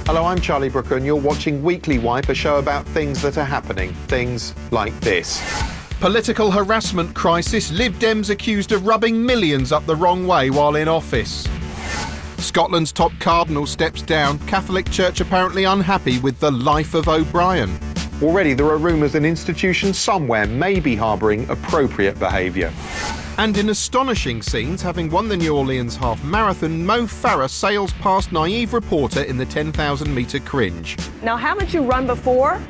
Hello, I'm Charlie Brooker and you're watching Weekly Wipe, a show about things that are happening. Things like this. Political harassment crisis. Lib Dems accused of rubbing millions up the wrong way while in office. Scotland's top cardinal steps down. Catholic Church apparently unhappy with the life of O'Brien. Already there are rumours an institution somewhere may be harbouring appropriate behaviour. And in astonishing scenes, having won the New Orleans half marathon, Mo Farah sails past naive reporter in the 10,000 metre cringe. Now, haven't you run before?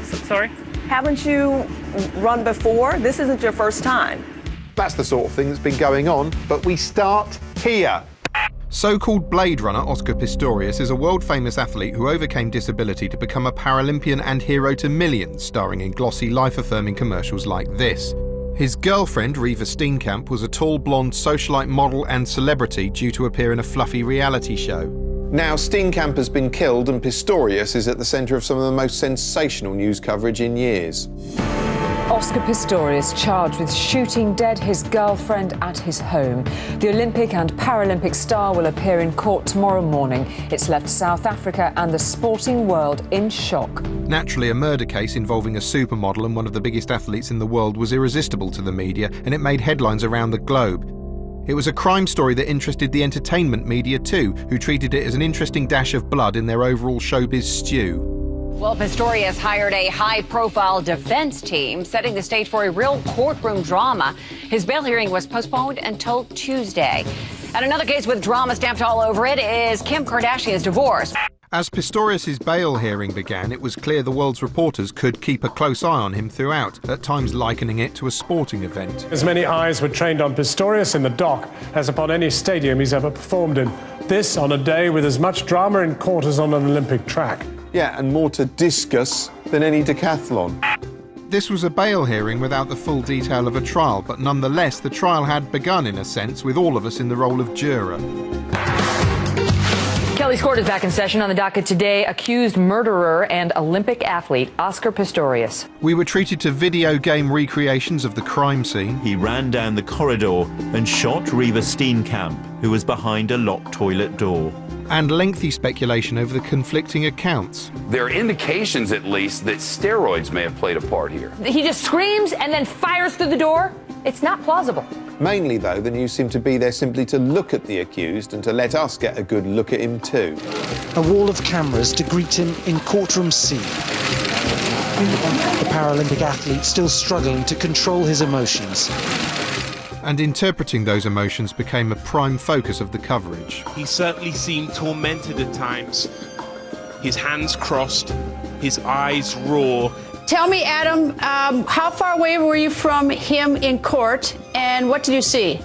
Sorry? Haven't you run before? This isn't your first time. That's the sort of thing that's been going on, but we start here. So-called Blade Runner Oscar Pistorius is a world-famous athlete who overcame disability to become a Paralympian and hero to millions, starring in glossy, life-affirming commercials like this. His girlfriend, Reva Steenkamp, was a tall, blonde socialite model and celebrity due to appear in a fluffy reality show. Now, Steenkamp has been killed and Pistorius is at the centre of some of the most sensational news coverage in years. Oscar Pistorius charged with shooting dead his girlfriend at his home. The Olympic and Paralympic star will appear in court tomorrow morning. It's left South Africa and the sporting world in shock. Naturally, a murder case involving a supermodel and one of the biggest athletes in the world was irresistible to the media, and it made headlines around the globe. It was a crime story that interested the entertainment media too, who treated it as an interesting dash of blood in their overall showbiz stew. Well, Pistorius hired a high-profile defense team, setting the stage for a real courtroom drama. His bail hearing was postponed until Tuesday. And another case with drama stamped all over it is Kim Kardashian's divorce. As Pistorius' bail hearing began, it was clear the world's reporters could keep a close eye on him throughout, at times likening it to a sporting event. As many eyes were trained on Pistorius in the dock as upon any stadium he's ever performed in. This on a day with as much drama in court as on an Olympic track. Yeah, and more to discuss than any decathlon. This was a bail hearing without the full detail of a trial, but nonetheless the trial had begun in a sense, with all of us in the role of juror. Kelly's Court is back in session. On the docket today, accused murderer and Olympic athlete Oscar Pistorius. We were treated to video game recreations of the crime scene. He ran down the corridor and shot Reva Steenkamp, who was behind a locked toilet door. And lengthy speculation over the conflicting accounts. There are indications, at least, that steroids may have played a part here. He just screams and then fires through the door. It's not plausible. Mainly, though, the news seemed to be there simply to look at the accused and to let us get a good look at him too. A wall of cameras to greet him in courtroom C. The Paralympic athlete still struggling to control his emotions. And interpreting those emotions became a prime focus of the coverage. He certainly seemed tormented at times. His hands crossed, his eyes raw. Tell me, Adam, how far away were you from him in court, and what did you see?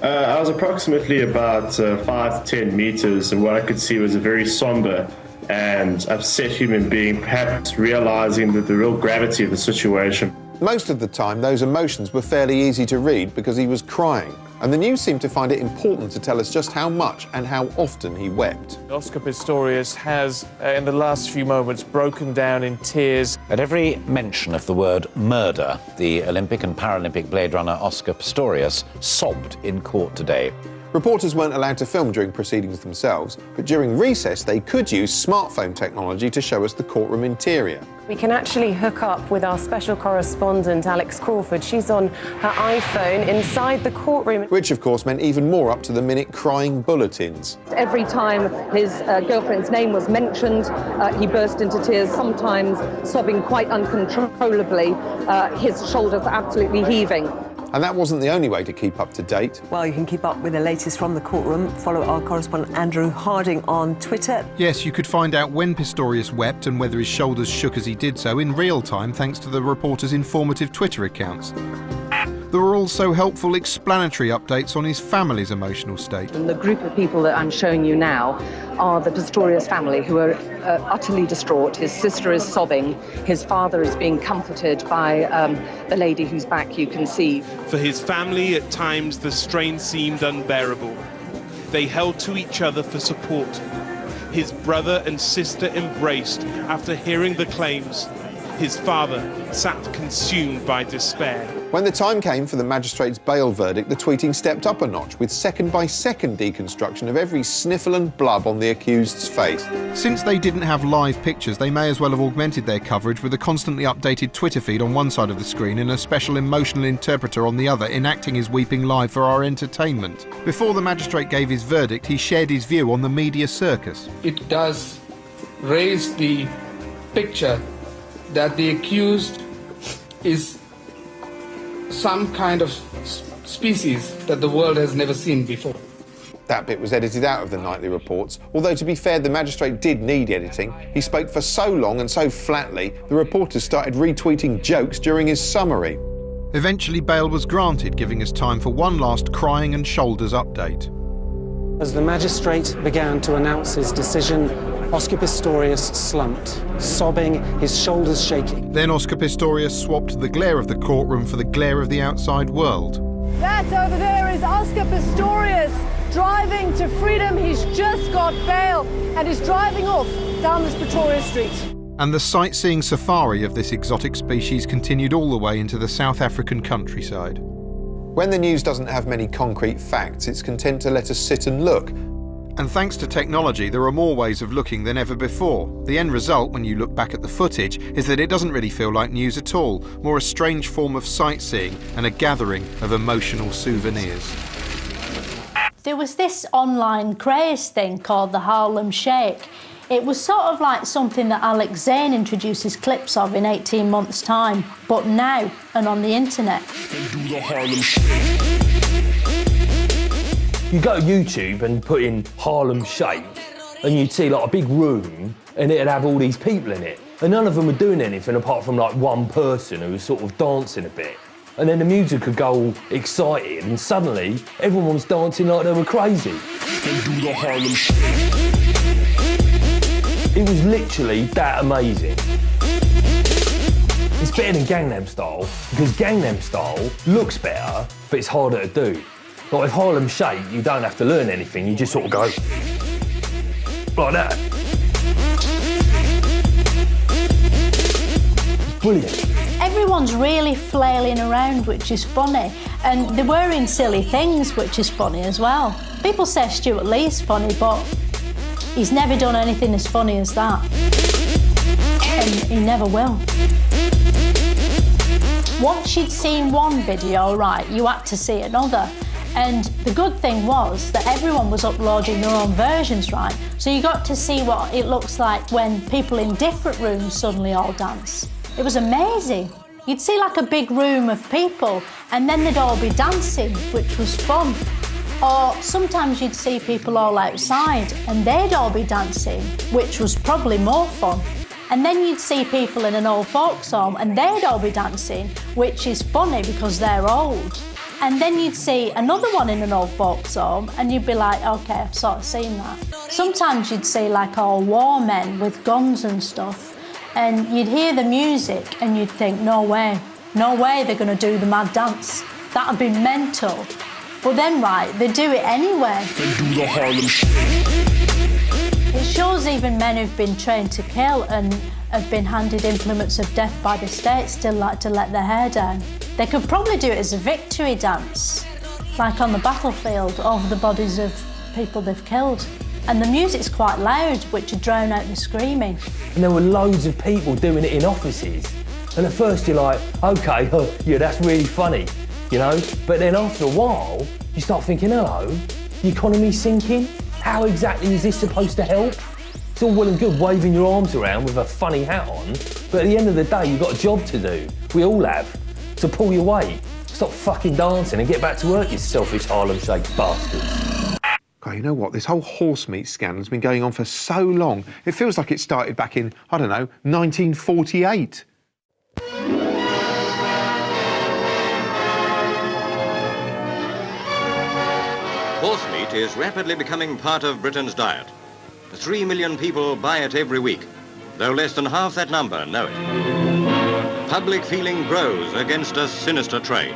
I was approximately about 5 to 10 meters, and what I could see was a very somber and upset human being, perhaps realizing that the real gravity of the situation. Most of the time, those emotions were fairly easy to read because he was crying. And the news seemed to find it important to tell us just how much and how often he wept. Oscar Pistorius has, in the last few moments, broken down in tears. At every mention of the word murder, the Olympic and Paralympic Blade Runner Oscar Pistorius sobbed in court today. Reporters weren't allowed to film during proceedings themselves, but during recess they could use smartphone technology to show us the courtroom interior. We can actually hook up with our special correspondent, Alex Crawford. She's on her iPhone inside the courtroom. Which, of course, meant even more up-to-the-minute crying bulletins. Every time his girlfriend's name was mentioned, he burst into tears, sometimes sobbing quite uncontrollably, his shoulders absolutely heaving. And that wasn't the only way to keep up to date. Well, you can keep up with the latest from the courtroom. Follow our correspondent Andrew Harding on Twitter. Yes, you could find out when Pistorius wept and whether his shoulders shook as he did so in real time thanks to the reporter's informative Twitter accounts. There were also helpful explanatory updates on his family's emotional state. And the group of people that I'm showing you now are the Pistorius family, who are utterly distraught. His sister is sobbing. His father is being comforted by the lady whose back you can see. For his family, at times, the strain seemed unbearable. They held to each other for support. His brother and sister embraced after hearing the claims. his father sat consumed by despair. When the time came for the magistrate's bail verdict, the tweeting stepped up a notch with second-by-second deconstruction of every sniffle and blub on the accused's face. Since they didn't have live pictures, they may as well have augmented their coverage with a constantly updated Twitter feed on one side of the screen and a special emotional interpreter on the other, enacting his weeping live for our entertainment. Before the magistrate gave his verdict, he shared his view on the media circus. It does raise the picture that the accused is some kind of species that the world has never seen before. That bit was edited out of the nightly reports, although to be fair, the magistrate did need editing. He spoke for so long and so flatly, the reporters started retweeting jokes during his summary. Eventually, bail was granted, giving us time for one last crying and shoulders update. As the magistrate began to announce his decision, Oscar Pistorius slumped, sobbing, his shoulders shaking. Then Oscar Pistorius swapped the glare of the courtroom for the glare of the outside world. That over there is Oscar Pistorius driving to freedom. He's just got bail and is driving off down this Pretoria street. And the sightseeing safari of this exotic species continued all the way into the South African countryside. When the news doesn't have many concrete facts, it's content to let us sit and look. And thanks to technology, there are more ways of looking than ever before. The end result, when you look back at the footage, is that it doesn't really feel like news at all, more a strange form of sightseeing and a gathering of emotional souvenirs. There was this online craze thing called the Harlem Shake. It was sort of like something that Alex Zane introduces clips of in 18 months' time, but now and on the internet. You go to YouTube and put in Harlem Shake and you'd see like a big room and it'd have all these people in it. And none of them were doing anything apart from like one person who was sort of dancing a bit. And then the music would go all excited and suddenly everyone was dancing like they were crazy. It was literally that amazing. It's better than Gangnam Style because Gangnam Style looks better, but it's harder to do. Like with Harlem Shake, you don't have to learn anything, you just sort of go like that. It's brilliant. Everyone's really flailing around, which is funny, and they're wearing silly things, which is funny as well. People say Stuart Lee's funny, but he's never done anything as funny as that. And he never will. Once you'd seen one video, right, you had to see another. And the good thing was that everyone was uploading their own versions, right? So you got to see what it looks like when people in different rooms suddenly all dance. It was amazing. You'd see like a big room of people and then they'd all be dancing, which was fun. Or sometimes you'd see people all outside and they'd all be dancing, which was probably more fun. And then you'd see people in an old folks home and they'd all be dancing, which is funny because they're old. And then you'd see another one in an old folks home and you'd be like, okay, I've sort of seen that. Sometimes you'd see like all war men with guns and stuff and you'd hear the music and you'd think, no way they're going to do the mad dance. That'd be mental. But then, right, they do it anyway. They do the Harlem Shake. It shows even men who've been trained to kill and have been handed implements of death by the state still like to let their hair down. They could probably do it as a victory dance, like on the battlefield over the bodies of people they've killed. And the music's quite loud, which would drown out the screaming. And there were loads of people doing it in offices. And at first you're like, okay, yeah, that's really funny, you know? But then after a while, you start thinking, hello, the economy's sinking? How exactly is this supposed to help? It's all well and good waving your arms around with a funny hat on, but at the end of the day, you've got a job to do. We all have. So pull your weight. Stop fucking dancing and get back to work, you selfish Harlem Shake bastards. God, you know what? This whole horse meat scandal has been going on for so long. It feels like it started back in, I don't know, 1948. Horse meat is rapidly becoming part of Britain's diet. 3 million people buy it every week, though less than half that number know it. Public feeling grows against a sinister trade.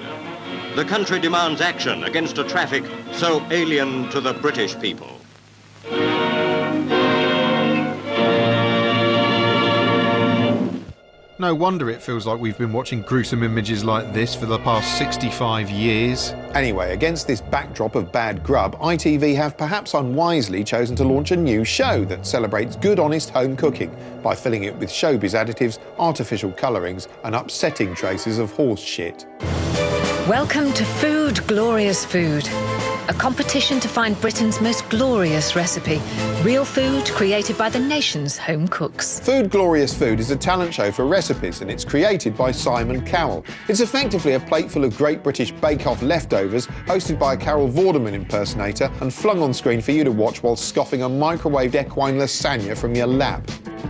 The country demands action against a traffic so alien to the British people. No wonder it feels like we've been watching gruesome images like this for the past 65 years. Anyway, against this backdrop of bad grub, ITV have perhaps unwisely chosen to launch a new show that celebrates good, honest home cooking by filling it with showbiz additives, artificial colourings and upsetting traces of horse shit. Welcome to Food, Glorious Food, a competition to find Britain's most glorious recipe. Real food created by the nation's home cooks. Food, Glorious Food is a talent show for recipes and it's created by Simon Cowell. It's effectively a plateful of Great British Bake Off leftovers hosted by a Carol Vorderman impersonator and flung on screen for you to watch while scoffing a microwaved equine lasagna from your lap.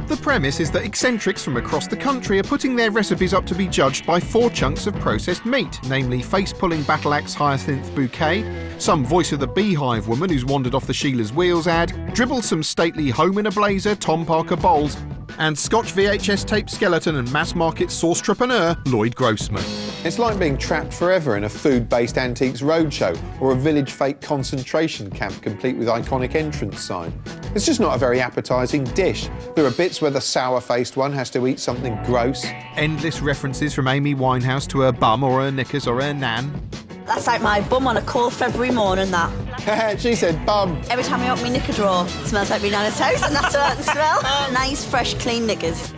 The premise is that eccentrics from across the country are putting their recipes up to be judged by 4 chunks of processed meat, namely face-pulling battle axe hyacinth bouquet, some voice of the beehive woman who's wandered off the Sheila's Wheels ad, dribble some stately home in a blazer Tom Parker bowls, and Scotch VHS tape skeleton and mass-market sauce-trepreneur Lloyd Grossman. It's like being trapped forever in a food-based antiques roadshow or a village fake concentration camp complete with iconic entrance sign. It's just not a very appetising dish. There are bits where the sour-faced one has to eat something gross. Endless references from Amy Winehouse to her bum or her knickers or her nan. That's like my bum on a cold February morning, that. She said bum. Every time I open my knicker drawer, it smells like my nana's house, and that's what I smell. Nice, fresh, clean knickers.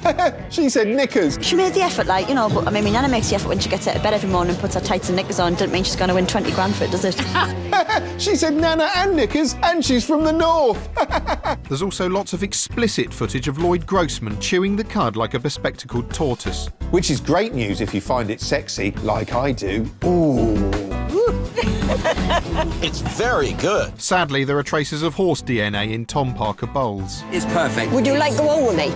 She said knickers. She made the effort, like, you know, but I mean, my nana makes the effort when she gets out of bed every morning and puts her tights and knickers on. Doesn't mean she's going to win 20 grand for it, does it? She said nana and knickers, and she's from the north. There's also lots of explicit footage of Lloyd Grossman chewing the cud like a bespectacled tortoise. Which is great news if you find it sexy, like I do. Ooh. It's very good. Sadly, there are traces of horse DNA in Tom Parker bowls. It's perfect. Would you like to go on with me?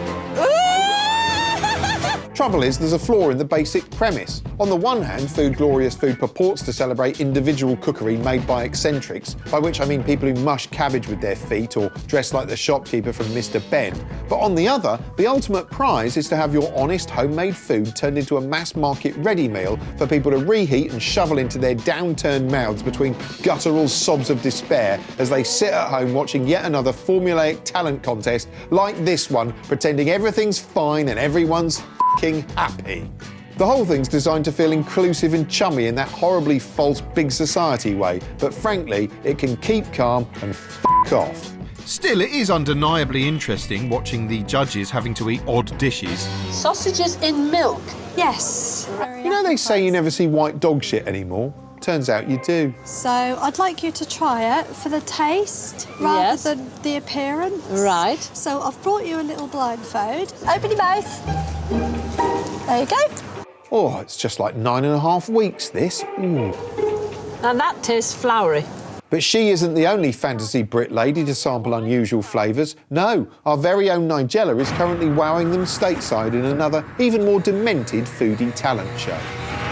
Trouble is, there's a flaw in the basic premise. On the one hand, Food, Glorious Food purports to celebrate individual cookery made by eccentrics, by which I mean people who mush cabbage with their feet or dress like the shopkeeper from Mr. Ben. But on the other, the ultimate prize is to have your honest homemade food turned into a mass-market ready meal for people to reheat and shovel into their downturned mouths between guttural sobs of despair as they sit at home watching yet another formulaic talent contest like this one, pretending everything's fine and everyone's happy. The whole thing's designed to feel inclusive and chummy in that horribly false big society way, but frankly, it can keep calm and f*** off. Still, it is undeniably interesting watching the judges having to eat odd dishes. Sausages in milk? Yes. You know they say you never see white dog shit anymore? Turns out you do. So I'd like you to try it for the taste rather than the appearance. Right. So I've brought you a little blindfold. Open your mouth. There you go. Oh, it's just like 9.5 weeks, this. Ooh. Now that tastes floury. But she isn't the only fantasy Brit lady to sample unusual flavours. No, our very own Nigella is currently wowing them stateside in another, even more demented foodie talent show.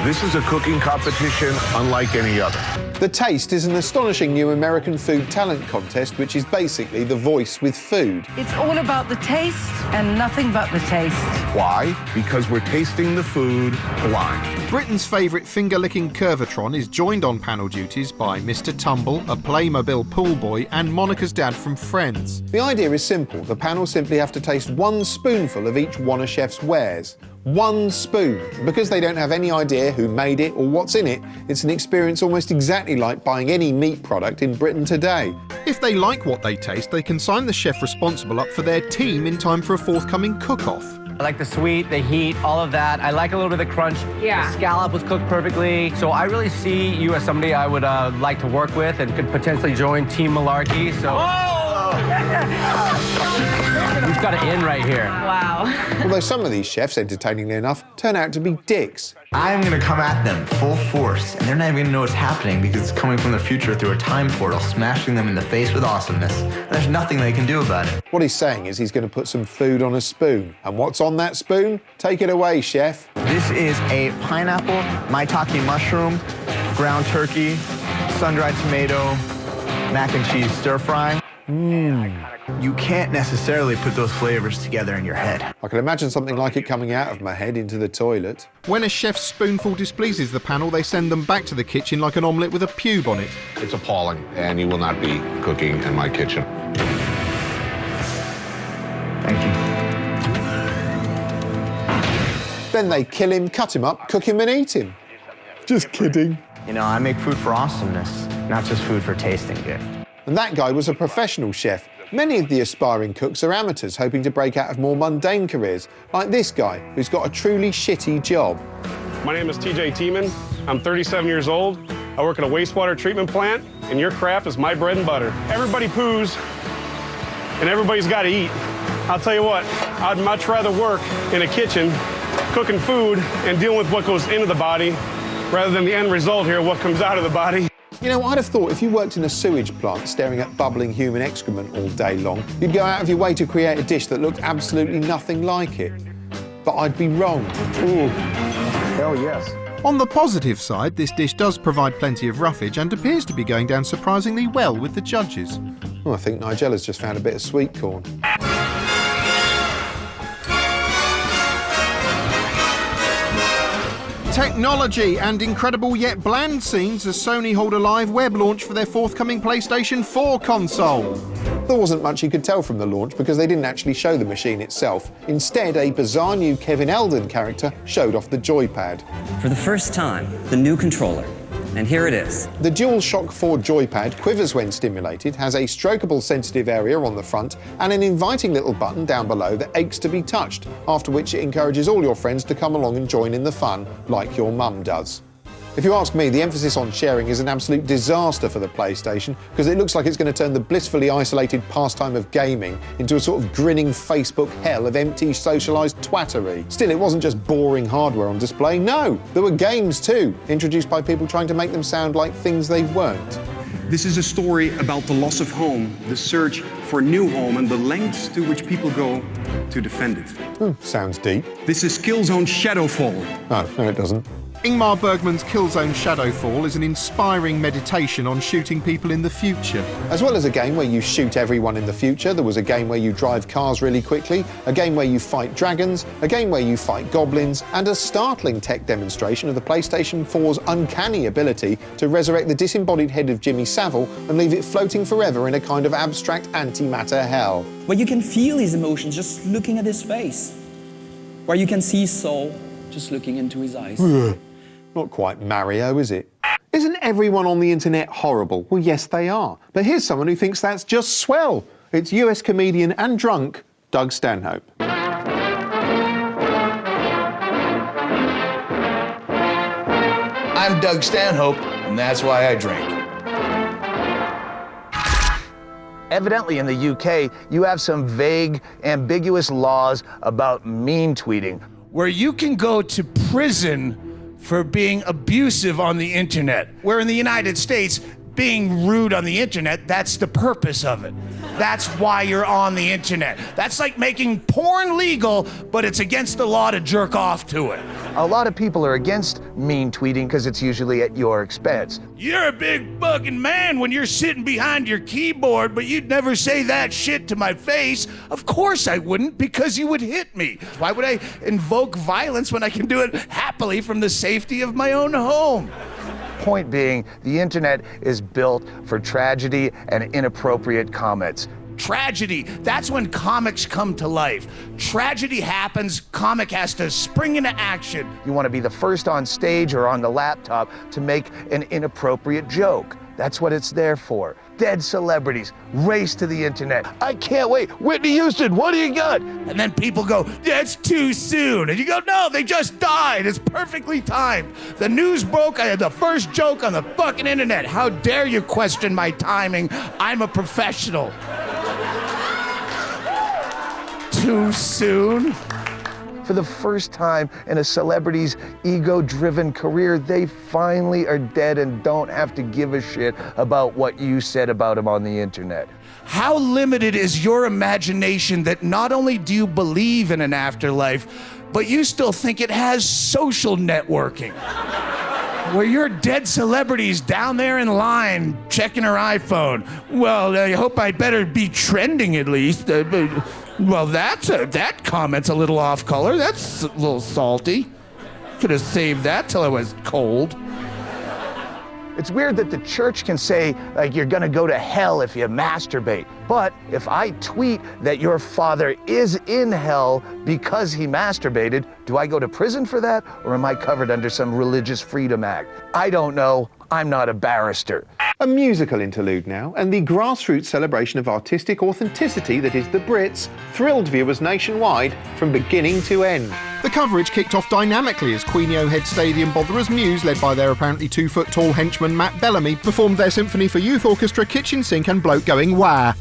This is a cooking competition unlike any other. The Taste is an astonishing new American food talent contest which is basically The Voice with food. It's all about the taste and nothing but the taste. Why? Because we're tasting the food blind. Britain's favourite finger-licking Curvatron is joined on panel duties by Mr. Tumble, a Playmobil pool boy, and Monica's dad from Friends. The idea is simple. The panel simply have to taste 1 spoonful of each one a chef's wares. 1 spoon. Because they don't have any idea who made it or what's in it, it's an experience almost exactly like buying any meat product in Britain today. If they like what they taste, they can sign the chef responsible up for their team in time for a forthcoming cook-off. I like the sweet, the heat, all of that. I like a little bit of the crunch. Yeah. The scallop was cooked perfectly. So I really see you as somebody I would like to work with and could potentially join Team Malarkey. So. We've got an in right here. Wow. Although some of these chefs, entertainingly enough, turn out to be dicks. I'm gonna come at them full force, and they're not even gonna know what's happening because it's coming from the future through a time portal, smashing them in the face with awesomeness. And there's nothing they can do about it. What he's saying is he's going to put some food on a spoon. And what's on that spoon? Take it away, chef. This is a pineapple, maitake mushroom, ground turkey, sun-dried tomato, mac and cheese stir-fry. You can't necessarily put those flavors together in your head. I can imagine something like it coming out of my head into the toilet. When a chef's spoonful displeases the panel, they send them back to the kitchen like an omelette with a pube on it. It's appalling, and you will not be cooking in my kitchen. Thank you. Then they kill him, cut him up, cook him and eat him. Just kidding. You know, I make food for awesomeness, not just food for tasting good. And that guy was a professional chef. Many of the aspiring cooks are amateurs hoping to break out of more mundane careers, like this guy, who's got a truly shitty job. My name is TJ Tiemann. I'm 37 years old. I work at a wastewater treatment plant, and your crap is my bread and butter. Everybody poos, and everybody's got to eat. I'll tell you what, I'd much rather work in a kitchen, cooking food and dealing with what goes into the body, rather than the end result here, what comes out of the body. You know, I'd have thought if you worked in a sewage plant staring at bubbling human excrement all day long, you'd go out of your way to create a dish that looked absolutely nothing like it. But I'd be wrong. Ooh. Hell yes. On the positive side, this dish does provide plenty of roughage and appears to be going down surprisingly well with the judges. Oh, I think Nigella's just found a bit of sweet corn. Technology and incredible yet bland scenes as Sony hold a live web launch for their forthcoming PlayStation 4 console. There wasn't much you could tell from the launch because they didn't actually show the machine itself. Instead, a bizarre new Kevin Eldon character showed off the joypad. For the first time, the new controller. And here it is. The DualShock 4 joypad quivers when stimulated, has a strokeable sensitive area on the front and an inviting little button down below that aches to be touched, after which it encourages all your friends to come along and join in the fun, like your mum does. If you ask me, the emphasis on sharing is an absolute disaster for the PlayStation because it looks like it's going to turn the blissfully isolated pastime of gaming into a sort of grinning Facebook hell of empty socialised twattery. Still, it wasn't just boring hardware on display, no! There were games too, introduced by people trying to make them sound like things they weren't. This is a story about the loss of home, the search for a new home and the lengths to which people go to defend it. Sounds deep. This is Killzone Shadowfall. Oh, no it doesn't. Ingmar Bergman's Killzone Shadowfall is an inspiring meditation on shooting people in the future. As well as a game where you shoot everyone in the future, there was a game where you drive cars really quickly, a game where you fight dragons, a game where you fight goblins, and a startling tech demonstration of the PlayStation 4's uncanny ability to resurrect the disembodied head of Jimmy Savile and leave it floating forever in a kind of abstract antimatter hell. Where you can feel his emotions just looking at his face. Where you can see his soul just looking into his eyes. Not quite Mario, is it? Isn't everyone on the internet horrible? Well, yes, they are. But here's someone who thinks that's just swell. It's US comedian and drunk, Doug Stanhope. I'm Doug Stanhope, and that's why I drink. Evidently in the UK, you have some vague, ambiguous laws about mean tweeting. Where you can go to prison for being abusive on the internet. Where in the United States, being rude on the internet, that's the purpose of it. That's why you're on the internet. That's like making porn legal, but it's against the law to jerk off to it. A lot of people are against mean tweeting because it's usually at your expense. You're a big fucking man when you're sitting behind your keyboard, but you'd never say that shit to my face. Of course I wouldn't, because you would hit me. Why would I invoke violence when I can do it happily from the safety of my own home? Point being, the internet is built for tragedy and inappropriate comments. Tragedy, that's when comics come to life. Tragedy happens, comic has to spring into action. You want to be the first on stage or on the laptop to make an inappropriate joke. That's what it's there for. Dead celebrities race to the internet. I can't wait. Whitney Houston, what do you got? And then people go, that's too soon. And you go, no, they just died. It's perfectly timed. The news broke. I had the first joke on the fucking internet. How dare you question my timing? I'm a professional. Too soon? For the first time in a celebrity's ego-driven career, they finally are dead and don't have to give a shit about what you said about them on the internet. How limited is your imagination that not only do you believe in an afterlife, but you still think it has social networking? Where your dead celebrity's down there in line checking her iPhone. Well, I hope I better be trending at least. Well, that comment's a little off color. That's a little salty. Could have saved that till I was cold. It's weird that the church can say, like, you're gonna go to hell if you masturbate. But if I tweet that your father is in hell because he masturbated, do I go to prison for that, or am I covered under some Religious Freedom Act? I don't know. I'm not a barrister. A musical interlude now, and the grassroots celebration of artistic authenticity that is the Brits thrilled viewers nationwide from beginning to end. The coverage kicked off dynamically as Queenio Head Stadium botherers Muse, led by their apparently 2-foot-tall henchman Matt Bellamy, performed their Symphony for Youth Orchestra Kitchen Sink and Bloke Going Wah.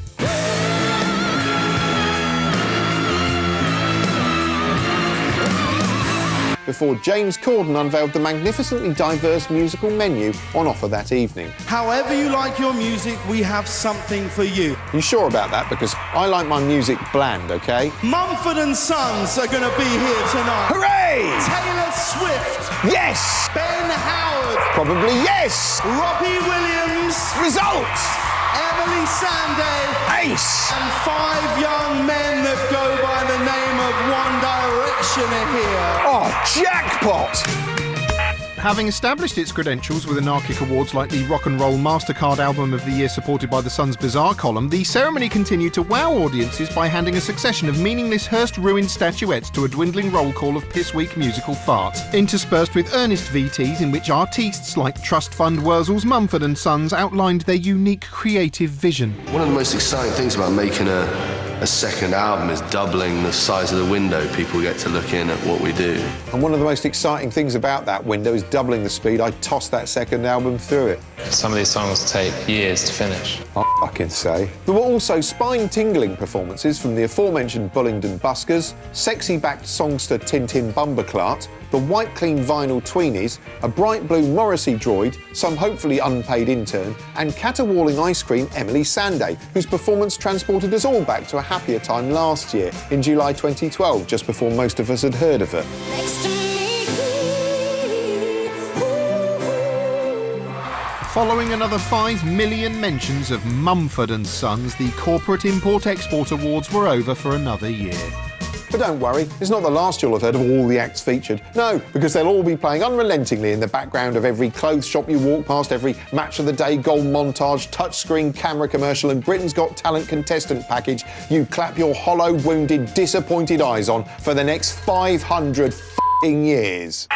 Before James Corden unveiled the magnificently diverse musical menu on offer that evening. However you like your music, we have something for you. You sure about that? Because I like my music bland, OK? Mumford & Sons are going to be here tonight. Hooray! Taylor Swift. Yes! Ben Howard. Probably yes! Robbie Williams. Results! Emily Sandé. Ace! And 5 young men that go by the name of One Direction are here. Oh, jackpot! Having established its credentials with anarchic awards like the Rock and Roll MasterCard Album of the Year supported by the Sun's Bizarre column, the ceremony continued to wow audiences by handing a succession of meaningless Hearst-ruined statuettes to a dwindling roll call of piss-weak musical farts, interspersed with earnest VTs in which artistes like Trust Fund Wurzel's Mumford & Sons outlined their unique creative vision. One of the most exciting things about making a second album is doubling the size of the window people get to look in at what we do. And one of the most exciting things about that window is doubling the speed I tossed that second album through it. Some of these songs take years to finish. I can say. There were also spine-tingling performances from the aforementioned Bullingdon Buskers, sexy-backed songster Tintin Bumberclart, the white clean vinyl tweenies, a bright blue Morrissey droid, some hopefully unpaid intern, and caterwauling ice cream Emily Sandé, whose performance transported us all back to a happier time last year, in July 2012, just before most of us had heard of her. Following another 5 million mentions of Mumford & Sons, the Corporate Import-Export Awards were over for another year. But don't worry, it's not the last you'll have heard of all the acts featured. No, because they'll all be playing unrelentingly in the background of every clothes shop you walk past, every match of the day, goal montage, touchscreen camera commercial and Britain's Got Talent contestant package you clap your hollow, wounded, disappointed eyes on for the next 500 f***ing years.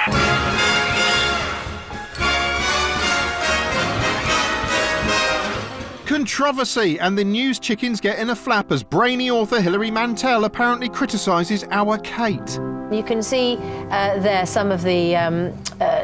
Controversy, and the news chickens get in a flap as brainy author Hilary Mantel apparently criticises our Kate. You can see there some of the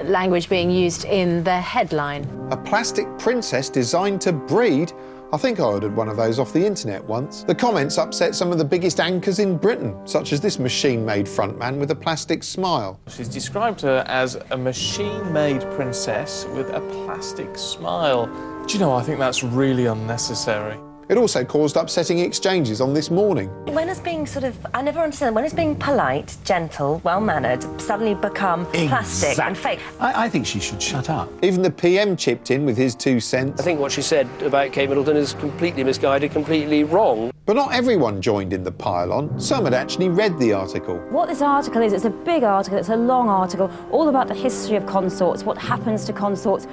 language being used in the headline. A plastic princess designed to breed? I think I ordered one of those off the internet once. The comments upset some of the biggest anchors in Britain, such as this machine-made frontman with a plastic smile. She's described her as a machine-made princess with a plastic smile. Do you know, I think that's really unnecessary. It also caused upsetting exchanges on This Morning. When it's being I never understand, when it's being polite, gentle, well-mannered, suddenly become plastic and fake. I think she should shut up. Even the PM chipped in with his 2 cents. I think what she said about Kate Middleton is completely misguided, completely wrong. But not everyone joined in the pile-on. Some had actually read the article. What this article is, it's a big article, it's a long article, all about the history of consorts, what happens to consorts.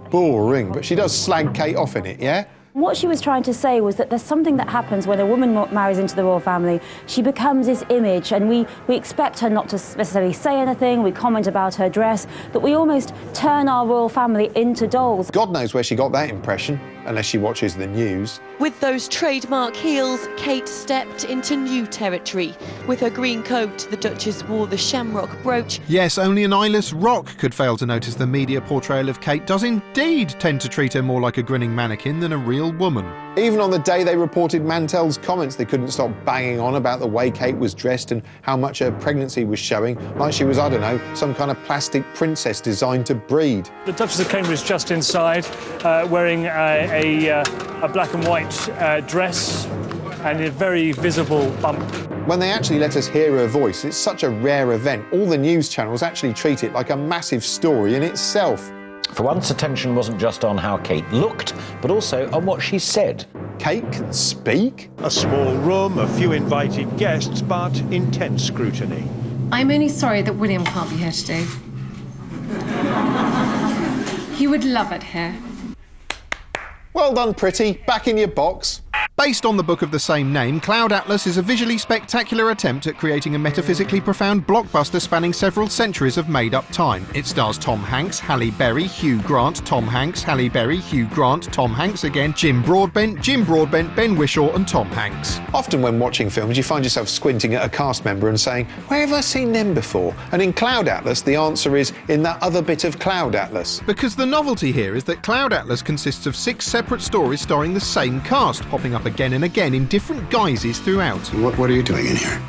Boring, but she does slag Kate off in it, yeah? What she was trying to say was that there's something that happens when a woman marries into the royal family. She becomes this image, and we expect her not to necessarily say anything, we comment about her dress, but we almost turn our royal family into dolls. God knows where she got that impression, unless she watches the news. With those trademark heels, Kate stepped into new territory. With her green coat, the Duchess wore the shamrock brooch. Yes, only an eyeless rock could fail to notice the media portrayal of Kate does indeed tend to treat her more like a grinning mannequin than a real woman. Even on the day they reported Mantel's comments, they couldn't stop banging on about the way Kate was dressed and how much her pregnancy was showing, like she was, I don't know, some kind of plastic princess designed to breed. The Duchess of Cambridge just inside, wearing a black and white dress and a very visible bump. When they actually let us hear her voice, it's such a rare event. All the news channels actually treat it like a massive story in itself. For once, attention wasn't just on how Kate looked, but also on what she said. Kate can speak? A small room, a few invited guests, but intense scrutiny. I'm only sorry that William can't be here today. You would love it here. Well done, Pretty. Back in your box. Based on the book of the same name, Cloud Atlas is a visually spectacular attempt at creating a metaphysically profound blockbuster spanning several centuries of made-up time. It stars Tom Hanks, Halle Berry, Hugh Grant, Tom Hanks, Halle Berry, Hugh Grant, Tom Hanks again, Jim Broadbent, Ben Whishaw and Tom Hanks. Often when watching films, you find yourself squinting at a cast member and saying, where have I seen them before? And in Cloud Atlas, the answer is in that other bit of Cloud Atlas. Because the novelty here is that Cloud Atlas consists of 6 separate stories starring the same cast, popping up again and again in different guises throughout. What are you doing in here?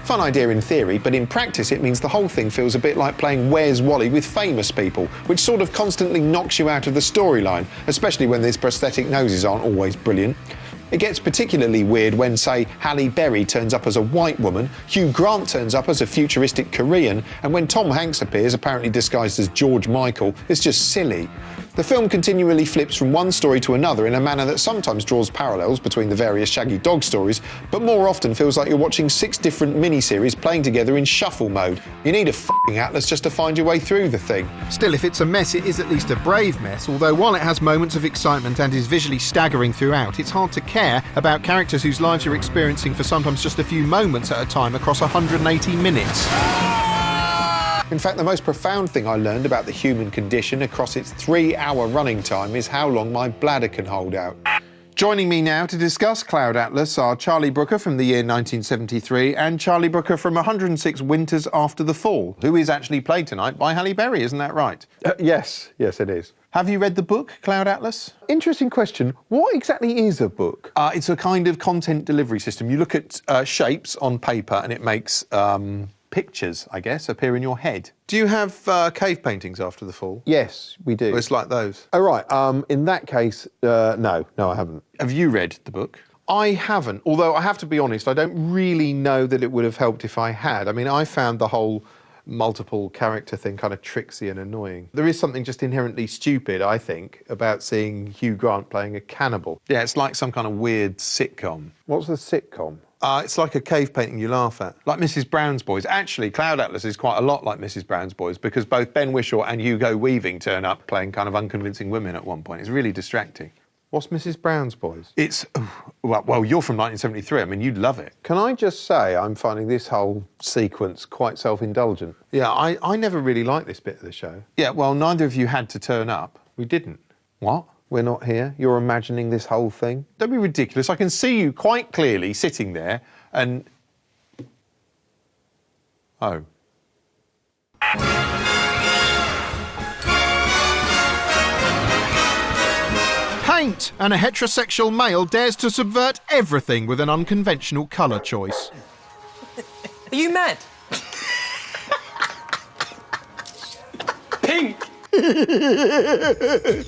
Fun idea in theory, but in practice it means the whole thing feels a bit like playing Where's Wally with famous people, which sort of constantly knocks you out of the storyline, especially when these prosthetic noses aren't always brilliant. It gets particularly weird when, say, Halle Berry turns up as a white woman, Hugh Grant turns up as a futuristic Korean, and when Tom Hanks appears, apparently disguised as George Michael, it's just silly. The film continually flips from one story to another in a manner that sometimes draws parallels between the various Shaggy Dog stories, but more often feels like you're watching 6 different miniseries playing together in shuffle mode. You need a f***ing atlas just to find your way through the thing. Still, if it's a mess, it is at least a brave mess, although while it has moments of excitement and is visually staggering throughout, it's hard to care about characters whose lives you're experiencing for sometimes just a few moments at a time across 180 minutes. In fact, the most profound thing I learned about the human condition across its 3-hour running time is how long my bladder can hold out. Joining me now to discuss Cloud Atlas are Charlie Brooker from the year 1973 and Charlie Brooker from 106 Winters After the Fall, who is actually played tonight by Halle Berry, isn't that right? Yes, it is. Have you read the book, Cloud Atlas? Interesting question. What exactly is a book? It's a kind of content delivery system. You look at shapes on paper and it makes pictures, I guess, appear in your head. Do you have cave paintings after the fall? Yes, we do. It's like those. Oh, right. In that case, no, I haven't. Have you read the book? I haven't, although I have to be honest, I don't really know that it would have helped if I had. I mean, I found the whole multiple character thing kind of tricksy and annoying. There is something just inherently stupid, I think, about seeing Hugh Grant playing a cannibal. Yeah, it's like some kind of weird sitcom. What's a sitcom? It's like a cave painting you laugh at. Like Mrs. Brown's Boys. Actually, Cloud Atlas is quite a lot like Mrs. Brown's Boys because both Ben Whishaw and Hugo Weaving turn up playing kind of unconvincing women at one point. It's really distracting. What's Mrs. Brown's Boys? It's... Well, you're from 1973. I mean, you'd love it. Can I just say I'm finding this whole sequence quite self-indulgent? Yeah, I never really liked this bit of the show. Yeah, well, neither of you had to turn up. We didn't. What? We're not here? You're imagining this whole thing? Don't be ridiculous. I can see you quite clearly sitting there and... Oh. Paint! And a heterosexual male dares to subvert everything with an unconventional colour choice. Are you mad? Pink! Pink!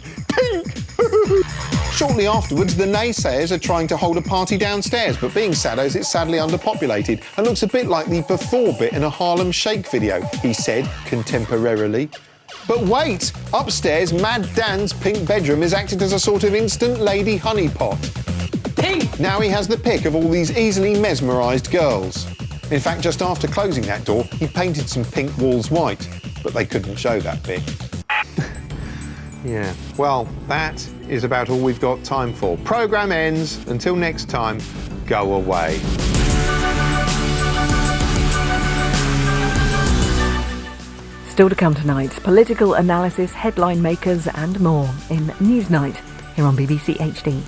Shortly afterwards, the naysayers are trying to hold a party downstairs, but being saddos, it's sadly underpopulated and looks a bit like the before bit in a Harlem Shake video, he said, contemporarily. But wait! Upstairs, Mad Dan's pink bedroom is acted as a sort of instant lady honeypot. Pink! Now he has the pick of all these easily mesmerised girls. In fact, just after closing that door, he painted some pink walls white, but they couldn't show that bit. Yeah, well, that is about all we've got time for. Programme ends. Until next time, go away. Still to come tonight, political analysis, headline makers and more in Newsnight here on BBC HD.